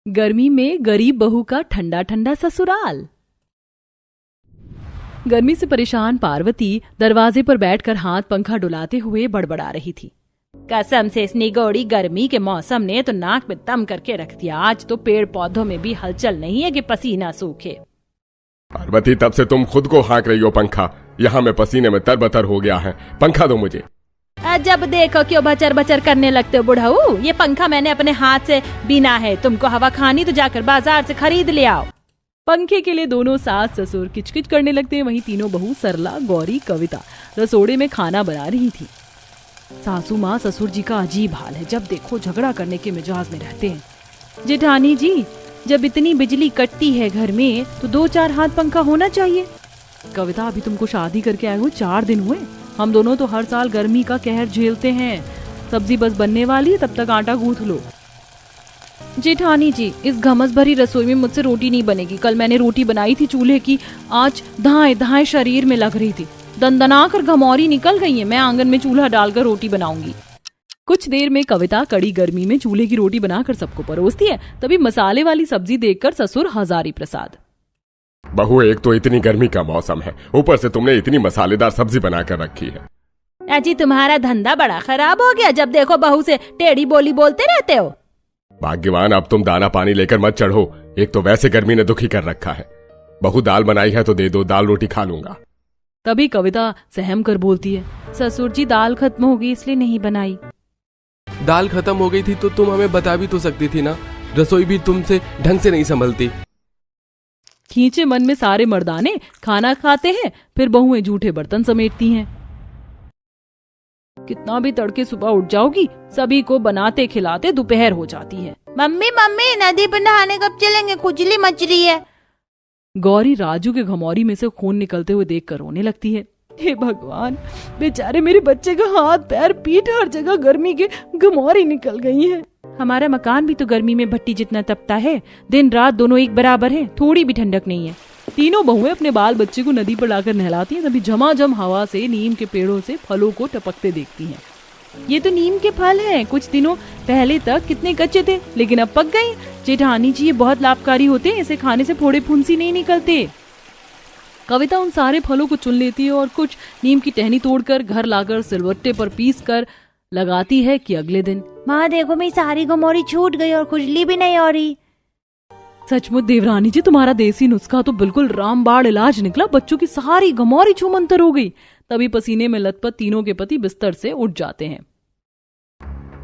गर्मी में गरीब बहू का ठंडा ठंडा ससुराल। गर्मी से परेशान पार्वती दरवाजे पर बैठकर हाथ पंखा डुलाते हुए बड़बड़ा रही थी। कसम से इस निगोड़ी गर्मी के मौसम ने तो नाक में दम करके रख दिया। आज तो पेड़ पौधों में भी हलचल नहीं है कि पसीना सूखे। पार्वती, तब से तुम खुद को हाँक रही हो पंखा। यहाँ मैं पसीने में तरबतर हो गया है। पंखा दो मुझे। जब देखो क्यों बचर बचर करने लगते हो बुढ़ऊ। ये पंखा मैंने अपने हाथ से बीना है। तुमको हवा खानी तो जाकर बाजार से खरीद ले आओ। पंखे के लिए दोनों सास ससुर किचकिच करने लगते हैं। वहीं तीनों बहू सरला, गौरी, कविता रसोड़े में खाना बना रही थी। सासू माँ ससुर जी का अजीब हाल है। जब देखो झगड़ा करने के मिजाज में रहते हैं। जेठानी जी, जब इतनी बिजली कटती है घर में तो 2-4 हाथ पंखा होना चाहिए। कविता, अभी तुमको शादी करके आए हो 4 दिन हुए। हम दोनों तो हर साल गर्मी का कहर झेलते हैं। सब्जी बस बनने वाली है, तब तक आटा गूंथ लो। जेठानी जी, इस घमस भरी रसोई में मुझसे रोटी नहीं बनेगी। कल मैंने रोटी बनाई थी चूल्हे की, आंच धाए धाए शरीर में लग रही थी। दंदना कर घमौरी निकल गई है। मैं आंगन में चूल्हा डालकर रोटी बनाऊंगी। कुछ देर में कविता कड़ी गर्मी में चूल्हे की रोटी बनाकर सबको परोसती है। तभी मसाले वाली सब्जी देखकर ससुर हजारी प्रसाद। बहू, एक तो इतनी गर्मी का मौसम है, ऊपर से तुमने इतनी मसालेदार सब्जी बनाकर रखी है। अजी, तुम्हारा धंधा बड़ा खराब हो गया। जब देखो बहू से टेढ़ी बोली बोलते रहते हो। भाग्यवान, अब तुम दाना पानी लेकर मत चढ़ो। एक तो वैसे गर्मी ने दुखी कर रखा है। बहू, दाल बनाई है तो दे दो, दाल रोटी खा लूंगा। तभी कविता सहम कर बोलती है, ससुर जी दाल खत्म हो गई इसलिए नहीं बनाई। दाल खत्म हो गई थी तो तुम हमें बता भी तो सकती थी ना। रसोई भी तुमसे ढंग से नहीं संभलती। खींचे मन में सारे मर्दाने खाना खाते हैं, फिर बहुएं जूठे बर्तन समेटती हैं। कितना भी तड़के सुबह उठ जाओगी, सभी को बनाते खिलाते दोपहर हो जाती है। मम्मी मम्मी, नदी पर नहाने कब चलेंगे? खुजली मच रही है। गौरी राजू के घमौरी में से खून निकलते हुए देखकर रोने लगती है। हे भगवान, बेचारे मेरे बच्चे का हाथ पैर पीठ हर जगह गर्मी के घमौरी निकल गई है। हमारा मकान भी तो गर्मी में भट्टी जितना तपता है। दिन रात दोनों एक बराबर है, थोड़ी भी ठंडक नहीं है। तीनों बहुएं अपने बाल बच्चे को नदी पर लाकर नहलाती हैं। तभी झमाझम हवा से नीम के पेड़ों से फलों को टपकते देखती हैं। ये तो नीम के फल हैं। कुछ दिनों पहले तक कितने कच्चे थे, लेकिन अब पक गए। जेठानी जी, ये बहुत लाभकारी होते हैं। इसे खाने से फोड़े फुंसी नहीं निकलते। कविता उन सारे फलों को चुन लेती है और कुछ नीम की टहनी तोड़कर घर लाकर सिलवट्टे पर पीस कर लगाती है कि अगले दिन, माँ देखो, मेरी सारी घमौरी छूट गई और खुजली भी नहीं हो रही। सचमुच देवरानी जी, तुम्हारा देसी नुस्खा तो बिल्कुल रामबाण इलाज निकला। बच्चों की सारी घमौरी छूमंतर हो गई। तभी पसीने में लथपथ तीनों के पति बिस्तर से उठ जाते हैं।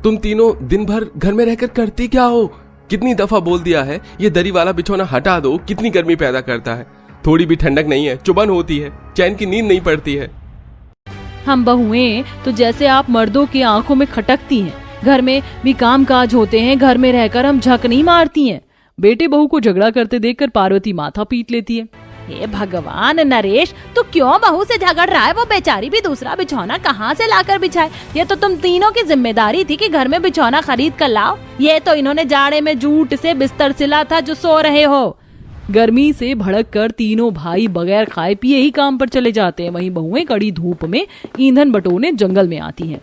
तुम तीनों दिन भर घर में रहकर करती क्या हो? कितनी दफा बोल दिया है ये दरी वाला बिछौना हटा दो। कितनी गर्मी पैदा करता है। थोड़ी भी ठंडक नहीं है, चुभन होती है, चैन की नींद नहीं पड़ती है। हम बहुएं तो जैसे आप मर्दों की आंखों में खटकती हैं। घर में भी काम काज होते हैं, घर में रहकर हम झक नहीं मारती हैं। बेटे बहू को झगड़ा करते देखकर पार्वती माथा पीट लेती है। हे भगवान, नरेश तू क्यों बहू से झगड़ रहा है? वो बेचारी भी दूसरा बिछौना कहाँ से लाकर बिछाए? ये तो तुम तीनों की जिम्मेदारी थी कि घर में बिछौना खरीद कर लाओ। ये तो इन्होंने जाड़े में जूट से बिस्तर सिला था जो सो रहे हो। गर्मी से भड़क कर तीनों भाई बगैर खाए पिए ही काम पर चले जाते हैं। वहीं बहुएं कड़ी धूप में ईंधन बटोरने जंगल में आती हैं।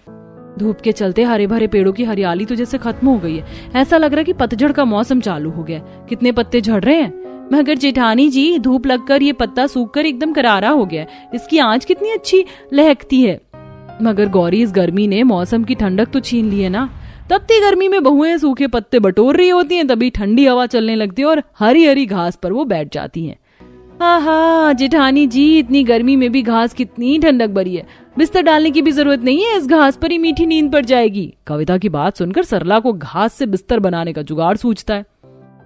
धूप के चलते हरे भरे पेड़ों की हरियाली तो जैसे खत्म हो गई है। ऐसा लग रहा है कि पतझड़ का मौसम चालू हो गया। कितने पत्ते झड़ रहे हैं। मगर जेठानी जी, धूप लगकर ये पत्ता सूखकर एकदम करारा हो गया। इसकी आंच कितनी अच्छी लहकती है। मगर गौरी, इस गर्मी ने मौसम की ठंडक तो छीन ली है ना। तपती गर्मी में बहुएं सूखे पत्ते बटोर रही होती हैं। तभी ठंडी हवा चलने लगती है और हरी हरी घास पर वो बैठ जाती हैं। आहा जेठानी जी, इतनी गर्मी में भी घास कितनी ठंडक भरी है। बिस्तर डालने की भी जरूरत नहीं है, इस घास पर ही मीठी नींद पड़ जाएगी। कविता की बात सुनकर सरला को घास से बिस्तर बनाने का जुगाड़ सूझता है।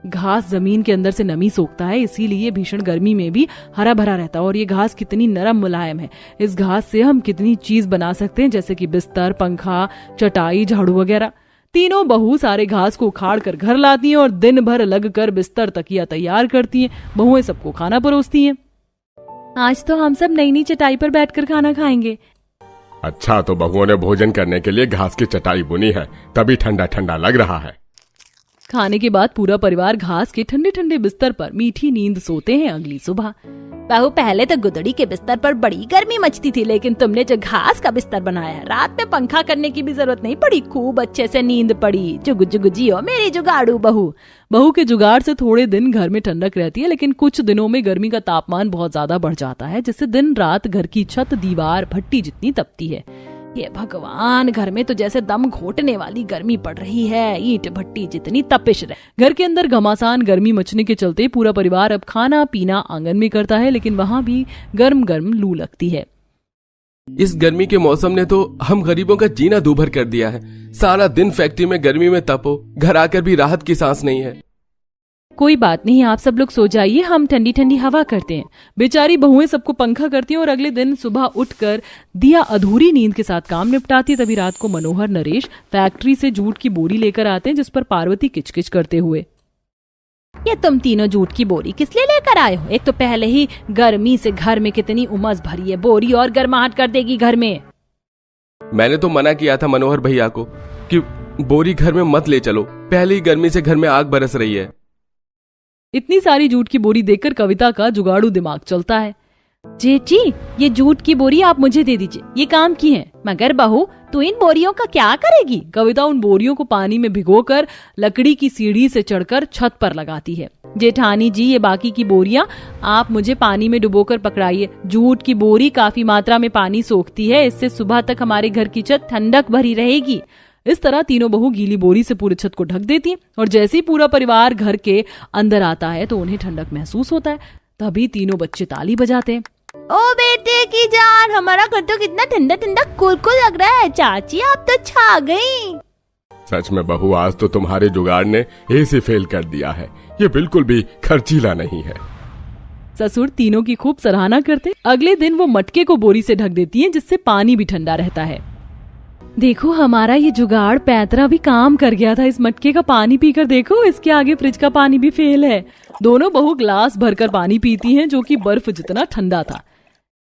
घास जमीन के अंदर से नमी सोखता है, इसीलिए भीषण गर्मी में भी हरा भरा रहता है। और ये घास कितनी नरम मुलायम है। इस घास से हम कितनी चीज बना सकते हैं, जैसे कि बिस्तर, पंखा, चटाई, झाड़ू वगैरह। तीनों बहू सारे घास को उखाड़ कर घर लाती हैं और दिन भर लग कर बिस्तर तकिया तैयार करती हैं। बहुएं सबको खाना परोसती हैं। आज तो हम सब नई नई चटाई पर बैठकर खाना खाएंगे। अच्छा, तो बहुओं ने भोजन करने के लिए घास की चटाई बुनी है, तभी ठंडा ठंडा लग रहा है। खाने के बाद पूरा परिवार घास के ठंडे ठंडे बिस्तर पर मीठी नींद सोते हैं अगली सुबह। बहू, पहले तो गुदड़ी के बिस्तर पर बड़ी गर्मी मचती थी, लेकिन तुमने जो घास का बिस्तर बनाया है, रात में पंखा करने की भी जरूरत नहीं पड़ी, खूब अच्छे से नींद पड़ी। जुग जुग जियो मेरी जुगाड़ू बहू। बहू के जुगाड़ से थोड़े दिन घर में ठंडक रहती है, लेकिन कुछ दिनों में गर्मी का तापमान बहुत ज्यादा बढ़ जाता है, जिससे दिन रात घर की छत, दीवार, भट्टी जितनी तपती है। ये भगवान, घर में तो जैसे दम घोटने वाली गर्मी पड़ रही है, ईंट भट्टी जितनी तपिश रहे। घर के अंदर घमासान गर्मी मचने के चलते पूरा परिवार अब खाना पीना आंगन में करता है, लेकिन वहां भी गर्म गर्म लू लगती है। इस गर्मी के मौसम ने तो हम गरीबों का जीना दूभर कर दिया है। सारा दिन फैक्ट्री में गर्मी में तपो, घर आकर भी राहत की सांस नहीं है। कोई बात नहीं, आप सब लोग सो जाइए, हम ठंडी ठंडी हवा करते हैं। बेचारी बहुएं सबको पंखा करती हैं और अगले दिन सुबह उठकर दिया अधूरी नींद के साथ काम निपटाती है। तभी रात को मनोहर, नरेश फैक्ट्री से जूट की बोरी लेकर आते हैं, जिस पर पार्वती किचकिच करते हुए, ये तुम तीनों जूट की बोरी किस लिए लेकर आए हो? एक तो पहले ही गर्मी से घर में कितनी उमस भरी है, बोरी और गर्माहट कर देगी घर में। मैंने तो मना किया था मनोहर भैया को कि बोरी घर में मत ले चलो, पहले ही गर्मी से घर में आग बरस रही है। इतनी सारी जूट की बोरी देखकर कविता का जुगाड़ू दिमाग चलता है। जेठी, ये जूट की बोरी आप मुझे दे दीजिए, ये काम की है। मगर बहू, तू इन बोरियों का क्या करेगी? कविता उन बोरियों को पानी में भिगोकर लकड़ी की सीढ़ी से चढ़कर छत पर लगाती है। जेठानी जी, ये बाकी की बोरियां आप मुझे पानी में डुबोकर पकड़ाइए। जूट की बोरी काफी मात्रा में पानी सोखती है, इससे सुबह तक हमारे घर की छत ठंडक भरी रहेगी। इस तरह तीनों बहू गीली बोरी से पूरी छत को ढक देती हैं और जैसे ही पूरा परिवार घर के अंदर आता है तो उन्हें ठंडक महसूस होता है। तभी तीनों बच्चे ताली बजाते हैं। ओ बेटे की जान, हमारा घर तो कितना ठंडा ठंडा कुलकुल लग रहा है। चाची, आप तो छा गई। सच में बहू, आज तो तुम्हारे जुगाड़ ने एसी फेल कर दिया है। ये बिल्कुल भी खर्चीला नहीं है। ससुर तीनों की खूब सराहना करते। अगले दिन वो मटके को बोरी से ढक देती हैं, जिससे पानी भी ठंडा रहता है। देखो, हमारा ये जुगाड़ पैतरा भी काम कर गया था। इस मटके का पानी पीकर देखो, इसके आगे फ्रिज का पानी भी फेल है। दोनों बहू ग्लास भरकर पानी पीती हैं, जो कि बर्फ जितना ठंडा था।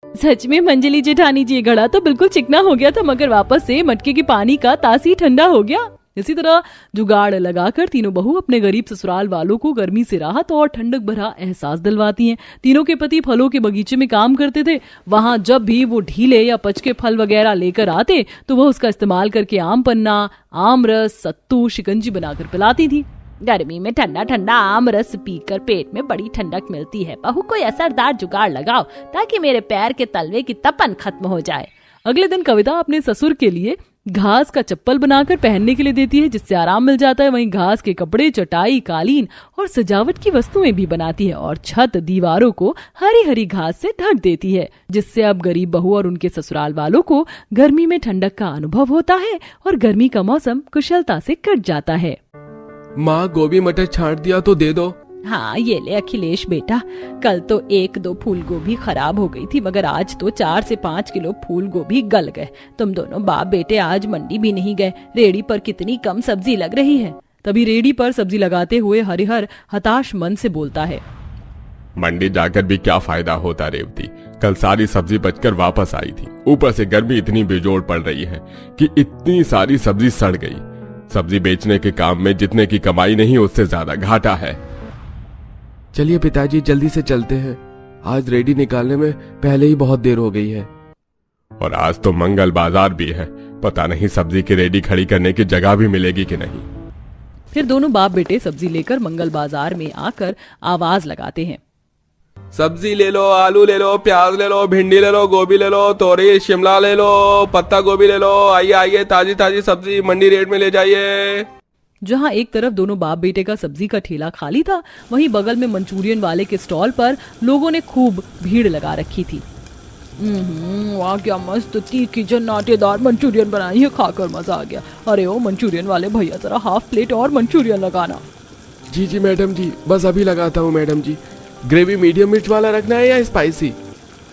सच में मंजली जेठानी जी, घड़ा तो बिल्कुल चिकना हो गया था, मगर वापस से मटके के पानी का तासी ठंडा हो गया। इसी तरह जुगाड़ लगाकर तीनों बहू अपने गरीब ससुराल वालों को गर्मी से राहत और ठंडक भरा एहसास दिलवाती हैं। तीनों के पति फलों के बगीचे में काम करते थे। वहां जब भी वो ढीले या पचके फल वगैरह लेकर आते तो वह उसका इस्तेमाल करके आम पन्ना, आम रस, सत्तू, शिकंजी बनाकर पिलाती थी। गर्मी में ठंडा ठंडा आम रस पीकर पेट में बड़ी ठंडक मिलती है। बहू, कोई असरदार जुगाड़ लगाओ ताकि मेरे पैर के तलवे की तपन खत्म हो जाए। अगले दिन कविता अपने ससुर के लिए घास का चप्पल बनाकर पहनने के लिए देती है, जिससे आराम मिल जाता है। वहीं घास के कपड़े, चटाई, कालीन और सजावट की वस्तुएं भी बनाती है और छत, दीवारों को हरी हरी घास से ढक देती है, जिससे अब गरीब बहू और उनके ससुराल वालों को गर्मी में ठंडक का अनुभव होता है और गर्मी का मौसम कुशलता से कट जाता है। माँ, गोभी मटर छांट दिया तो दे दो। हाँ, ये ले अखिलेश बेटा, कल तो 1-2 फूल गोभी खराब हो गई थी, मगर आज तो 4 से 5 किलो फूल गोभी गल गए। तुम दोनों बाप बेटे आज मंडी भी नहीं गए। रेडी पर कितनी कम सब्जी लग रही है। तभी रेडी पर सब्जी लगाते हुए हरिहर हताश मन से बोलता है। मंडी जाकर भी क्या फायदा होता रेवती, कल सारी सब्जी बचकर वापस आई थी। ऊपर से गर्मी इतनी बेजोड़ पड़ रही है कि इतनी सारी सब्जी सड़ गई। सब्जी बेचने के काम में जितने की कमाई नहीं, उससे ज्यादा घाटा है। चलिए पिताजी, जल्दी से चलते हैं। आज रेडी निकालने में पहले ही बहुत देर हो गई है। और आज तो मंगल बाजार भी है, पता नहीं सब्जी की रेडी खड़ी करने की जगह भी मिलेगी कि नहीं। फिर दोनों बाप बेटे सब्जी लेकर मंगल बाजार में आकर आवाज लगाते हैं। सब्जी ले लो, आलू ले लो, प्याज ले लो, भिंडी ले लो, गोभी ले लो, तोरी, शिमला ले लो, पत्ता गोभी ले लो। आइए आइए, ताजी ताजी सब्जी मंडी रेट में ले जाइए। जहां एक तरफ दोनों बाप बेटे का सब्जी का ठेला खाली था, वहीं बगल में मंचूरियन वाले के स्टॉल पर लोगों ने खूब भीड़ लगा रखी थी। वाह, क्या मस्त तीखी जन्नाटेदार मंचूरियन बनाई है, खाकर मजा आ गया। अरे ओ मंचूरियन वाले भैया, जरा हाफ प्लेट और मंचूरियन लगाना। जी जी मैडम जी, बस अभी लगाता हूँ मैडम जी। ग्रेवी मीडियम मिर्च वाला रखना है या स्पाइसी?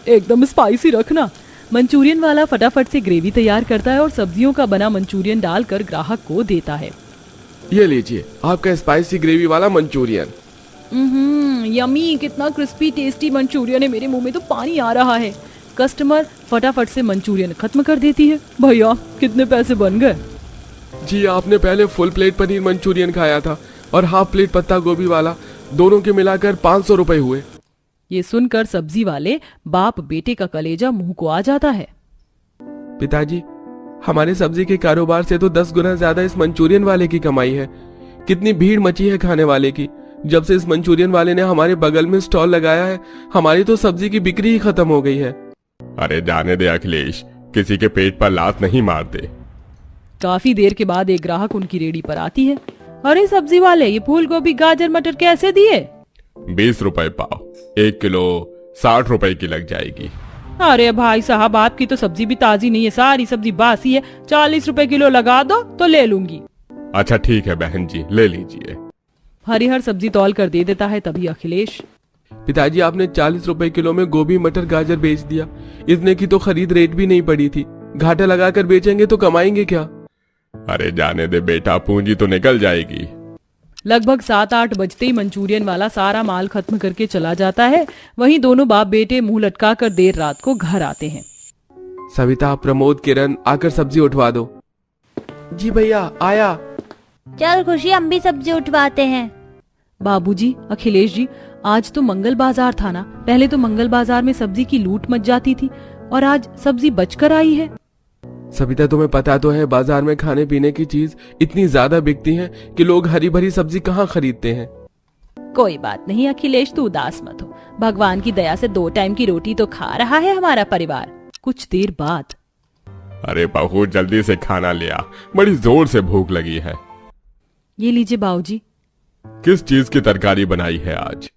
एकदम स्पाइसी रखना। मंचूरियन वाला फटाफट से ग्रेवी तैयार करता है और सब्जियों का बना मंचूरियन डालकर ग्राहक को देता है। ये लीजिए आपका स्पाइसी ग्रेवी वाला मंचूरियन। यमी, कितना क्रिस्पी टेस्टी मंचूरियन है, मेरे मुंह में तो पानी आ रहा है। कस्टमर फटाफट से मंचूरियन खत्म कर देती है। भैया, कितने पैसे बन गए? जी, आपने पहले फुल प्लेट पनीर मंचूरियन खाया था, और हाफ प्लेट पत्ता गोभी वाला, दोनों के मिलाकर 500 रुपए हुए। ये सुनकर सब्जी वाले बाप बेटे का कलेजा मुंह को आ जाता है। पिताजी, हमारे सब्जी के कारोबार से तो 10 गुना ज्यादा इस मंचूरियन वाले की कमाई है। कितनी भीड़ मची है खाने वाले की। जब से इस मंचूरियन वाले ने हमारे बगल में स्टॉल लगाया है, हमारी तो सब्जी की बिक्री ही खत्म हो गई है। अरे जाने दे अखिलेश, किसी के पेट पर लात नहीं मारते। काफी देर के बाद एक ग्राहक उनकी रेडी पर आती है। अरे सब्जी वाले, ये फूल गोभी गाजर मटर कैसे दिए? 20 रुपए पाव, 1 किलो 60 रुपए की लग जाएगी। अरे भाई साहब, आपकी तो सब्जी भी ताजी नहीं है, सारी सब्जी बासी है। 40 रुपए किलो लगा दो तो ले लूंगी। अच्छा ठीक है बहन जी, ले लीजिए। हरिहर सब्जी तौल कर दे देता है। तभी अखिलेश, पिताजी, आपने 40 रुपए किलो में गोभी मटर गाजर बेच दिया। इतने की तो खरीद रेट भी नहीं पड़ी थी। घाटा लगाकर बेचेंगे तो कमाएंगे क्या? अरे जाने दे बेटा, पूंजी तो निकल जाएगी। लगभग 7-8 बजते ही मंचूरियन वाला सारा माल खत्म करके चला जाता है। वहीं दोनों बाप बेटे मुंह लटका कर देर रात को घर आते हैं। सविता, प्रमोद, किरण, आकर सब्जी उठवा दो। जी भैया, आया। चल खुशी, हम भी सब्जी उठवाते हैं। बाबूजी, अखिलेश जी, आज तो मंगल बाजार था ना। पहले तो मंगल बाजार में सब्जी की लूट मच जाती थी और आज सब्जी बचकर आई है। सविता, तुम्हें पता तो है बाजार में खाने पीने की चीज इतनी ज्यादा बिकती है कि लोग हरी भरी सब्जी कहाँ खरीदते हैं। कोई बात नहीं अखिलेश, तू उदास मत हो। भगवान की दया से 2 टाइम की रोटी तो खा रहा है हमारा परिवार। कुछ देर बाद, अरे बहू जल्दी से खाना ले आ, बड़ी जोर से भूख लगी है। ये लीजिए बाबूजी। किस चीज की तरकारी बनाई है आज?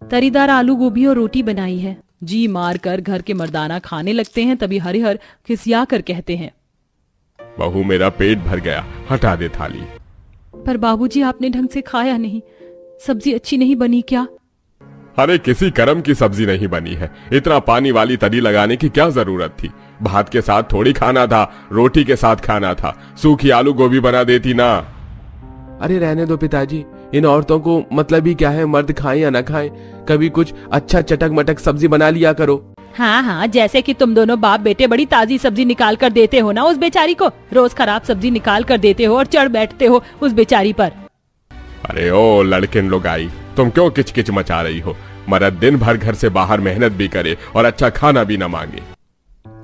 तरीदार आलू गोभी और रोटी बनाई है। जी मार कर घर के मर्दाना खाने लगते हैं। तभी हरिहर खिसिया कर कहते हैं, बहू मेरा पेट भर गया, हटा दे थाली। पर बाबूजी, आपने ढंग से खाया नहीं। सब्जी अच्छी नहीं बनी क्या? अरे किसी कर्म की सब्जी नहीं बनी है। इतना पानी वाली तरी लगाने की क्या जरूरत थी? भात के साथ थोड़ी खाना था, रोटी के साथ खाना था। सूखी आलू गोभी बना देती ना। अरे रहने दो पिताजी, इन औरतों को मतलब ही क्या है, मर्द खाएं या ना खाएं, कभी कुछ अच्छा चटक मटक सब्जी बना लिया करो। हाँ हाँ, जैसे कि तुम दोनों बाप बेटे बड़ी ताजी सब्जी निकाल कर देते हो ना उस बेचारी को। रोज खराब सब्जी निकाल कर देते हो और चढ़ बैठते हो उस बेचारी पर। अरे ओ लड़किन लोग आई, तुम क्यों किचकिच मचा रही हो? मर्द दिन भर घर से बाहर मेहनत भी करे और अच्छा खाना भी न मांगे।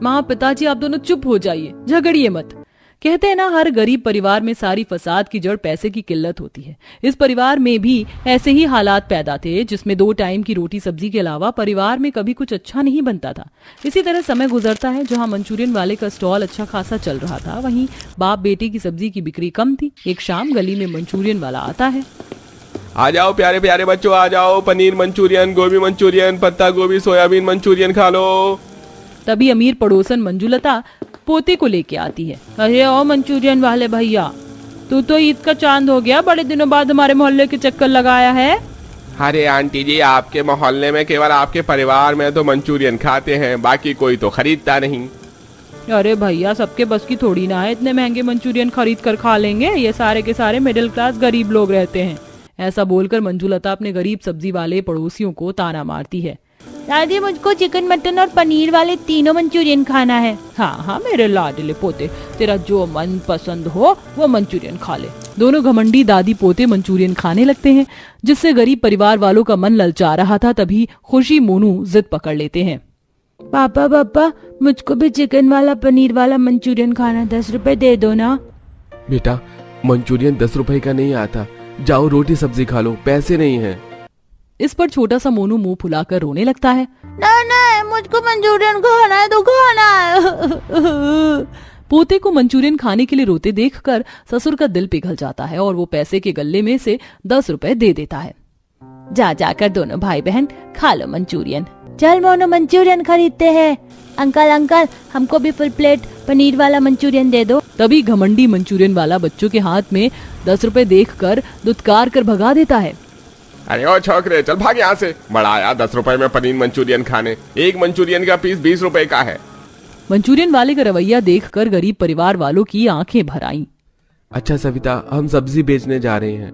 माँ, पिताजी, आप दोनों चुप हो जाइए, झगड़िए मत। कहते हैं ना, हर गरीब परिवार में सारी फसाद की जड़ पैसे की किल्लत होती है। इस परिवार में भी ऐसे ही हालात पैदा थे, जिसमें 2 टाइम की रोटी सब्जी के अलावा परिवार में कभी कुछ अच्छा नहीं बनता था। इसी तरह समय गुजरता है। जहां मंचूरियन वाले का स्टॉल अच्छा खासा चल रहा था, वहीं बाप बेटे की सब्जी की बिक्री कम थी। एक शाम गली में मंचूरियन वाला आता है। आ जाओ प्यारे प्यारे बच्चों, आ जाओ। पनीर मंचूरियन, गोभी मंचूरियन, पत्ता गोभी, सोयाबीन मंचूरियन खा लो। तभी अमीर पड़ोसन मंजुलता पोते को लेके आती है। अरे ओ मंचूरियन वाले भैया, तू तो ईद का चांद हो गया, बड़े दिनों बाद हमारे मोहल्ले के चक्कर लगाया है। अरे आंटी जी, आपके मोहल्ले में केवल आपके परिवार में तो मंचूरियन खाते हैं, बाकी कोई तो खरीदता नहीं। अरे भैया, सबके बस की थोड़ी ना है, इतने महंगे मंचूरियन खरीद कर खा लेंगे। ये सारे के सारे मिडिल क्लास गरीब लोग रहते हैं। ऐसा बोलकर मंजुलता अपने गरीब सब्जी वाले पड़ोसियों को ताना मारती है। दादी, मुझको चिकन मटन और पनीर वाले तीनों मंचूरियन खाना है। हाँ हाँ मेरे लाडले पोते, तेरा जो मन पसंद हो वो मंचूरियन खा ले। दोनों घमंडी दादी पोते मंचूरियन खाने लगते हैं, जिससे गरीब परिवार वालों का मन ललचा रहा था। तभी खुशी मोनू जिद पकड़ लेते हैं। पापा पापा, मुझको भी चिकन वाला पनीर वाला मंचूरियन खाना, 10 रुपए दे दो ना। बेटा, मंचूरियन 10 रुपए का नहीं आता, जाओ रोटी सब्जी खा लो, पैसे नहीं है। इस पर छोटा सा मोनू मुंह फुलाकर रोने लगता है। नहीं नहीं, मुझको मंचूरियन खाना है तो खाना है। पोते को मंचूरियन खाने के लिए रोते देखकर ससुर का दिल पिघल जाता है और वो पैसे के गल्ले में से 10 रुपए दे देता है। जा जाकर दोनों भाई बहन खा लो मंचूरियन। चल मोनू, मंचूरियन खरीदते हैं। अंकल अंकल, हमको भी फुल प्लेट पनीर वाला मंचूरियन दे दो। तभी घमंडी मंचूरियन वाला बच्चों के हाथ में 10 रुपए देखकर दुत्कार कर भगा देता है। अरे ओ छोकरे, चल भाग यहाँ से। बड़ा आया 10 रुपए में पनीर मंचूरियन खाने। एक मंचूरियन का पीस 20 रुपए का है। मंचूरियन वाले का रवैया देखकर गरीब परिवार वालों की आंखें भर आईं। अच्छा सविता, हम सब्जी बेचने जा रहे हैं।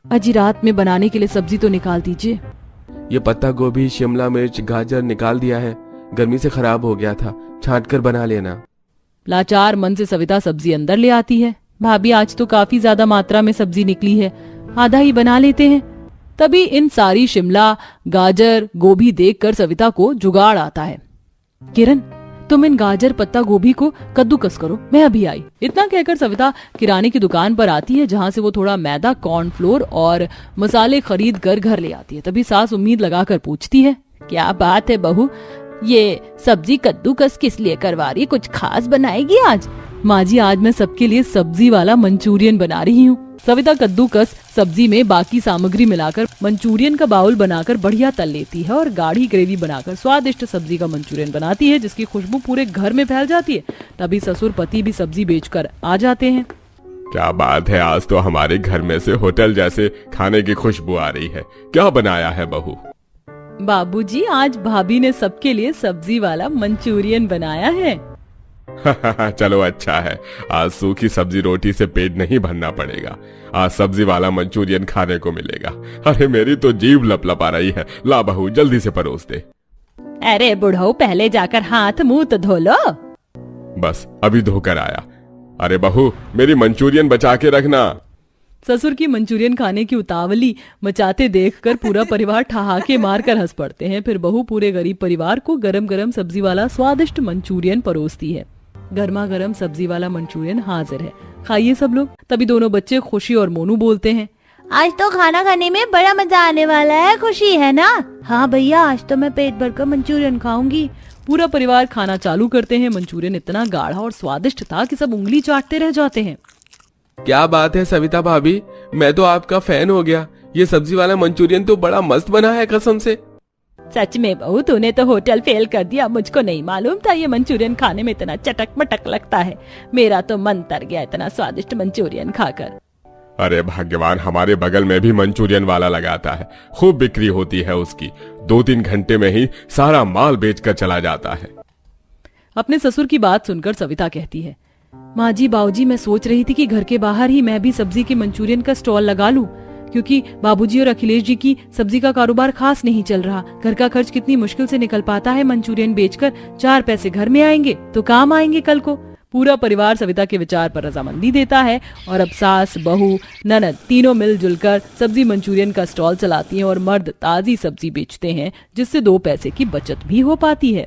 अजी रात में बनाने के लिए सब्जी तो निकाल दीजिए। ये पत्ता गोभी, शिमला मिर्च, गाजर निकाल दिया है, गर्मी से खराब हो गया था, छांट कर बना लेना। लाचार मन से सविता सब्जी अंदर ले आती है। भाभी, आज तो काफी ज्यादा मात्रा में सब्जी निकली है, आधा ही बना लेते हैं। तभी इन सारी शिमला, गाजर, गोभी देखकर सविता को जुगाड़ आता है। किरण, तुम इन गाजर, पत्ता गोभी को कद्दूकस करो, मैं अभी आई। इतना कहकर सविता किराने की दुकान पर आती है, जहाँ से वो थोड़ा मैदा, कॉर्नफ्लोर और मसाले खरीद कर घर ले आती है। तभी सास उम्मीद लगाकर पूछती है, क्या बात है बहू, ये सब्जी कद्दूकस किस लिए करवा रही है? कुछ खास बनाएगी आज? माँ जी, आज मैं सबके लिए सब्जी वाला मंचूरियन बना रही हूँ। सविता कद्दूकस सब्जी में बाकी सामग्री मिलाकर मंचूरियन का बाउल बनाकर बढ़िया तल लेती है और गाढ़ी ग्रेवी बनाकर स्वादिष्ट सब्जी का मंचूरियन बनाती है, जिसकी खुशबू पूरे घर में फैल जाती है। तभी ससुर पति भी सब्जी बेचकर आ जाते हैं। क्या बात है, आज तो हमारे घर में से होटल जैसे खाने की खुशबू आ रही है। क्या बनाया है बहू? बाबूजी, आज भाभी ने सबके लिए सब्जी वाला मंचूरियन बनाया है। चलो अच्छा है, आज सूखी सब्जी रोटी से पेट नहीं भरना पड़ेगा। आज सब्जी वाला मंचूरियन खाने को मिलेगा। अरे मेरी तो जीभ लपलपा रही है। ला बहू, जल्दी से परोस दे। अरे बुढ़ऊ, पहले जाकर हाथ मुंह तो धो लो। बस अभी धोकर आया। अरे बहू, मेरी मंचूरियन बचा के रखना। ससुर की मंचूरियन खाने की उतावली मचाते देखकर पूरा परिवार ठहाके मारकर हंस पड़ते हैं। फिर बहू पूरे गरीब परिवार को गरम गरम सब्जी वाला स्वादिष्ट मंचूरियन परोसती है। गर्मा गर्म सब्जी वाला मंचूरियन हाजिर है, खाइए सब लोग। तभी दोनों बच्चे खुशी और मोनू बोलते हैं, आज तो खाना खाने में बड़ा मजा आने वाला है, खुशी है ना? हाँ भैया, आज तो मैं पेट भरकर मंचूरियन खाऊंगी। पूरा परिवार खाना चालू करते हैं। मंचूरियन इतना गाढ़ा और स्वादिष्ट था कि सब उंगली चाटते रह जाते हैं। क्या बात है सविता भाभी, मैं तो आपका फैन हो गया। ये सब्जी वाला मंचूरियन तो बड़ा मस्त बना है, कसम से। सच में बहू, तूने तो होटल फेल कर दिया। मुझको नहीं मालूम था ये मंचूरियन खाने में इतना चटक मटक लगता है। मेरा तो मन तर गया इतना स्वादिष्ट मंचूरियन खाकर। अरे भाग्यवान, हमारे बगल में भी मंचूरियन वाला लगाता है। खूब बिक्री होती है उसकी। 2-3 घंटे में ही सारा माल बेचकर चला जाता है। अपने ससुर की बात सुनकर सविता कहती है, माँ जी, बाबूजी, मैं सोच रही थी कि घर के बाहर ही मैं भी सब्जी के मंचूरियन का स्टॉल लगा लूं, क्योंकि बाबूजी और अखिलेश जी की सब्जी का कारोबार खास नहीं चल रहा। घर का खर्च कितनी मुश्किल से निकल पाता है। मंचूरियन बेचकर 4 पैसे घर में आएंगे तो काम आएंगे कल को। पूरा परिवार सविता के विचार पर रजामंदी देता है और अब सास, बहू, ननद तीनों मिलजुल कर सब्जी मंचूरियन का स्टॉल चलाती हैं और मर्द ताजी सब्जी बेचते हैं, जिससे 2 पैसे की बचत भी हो पाती है।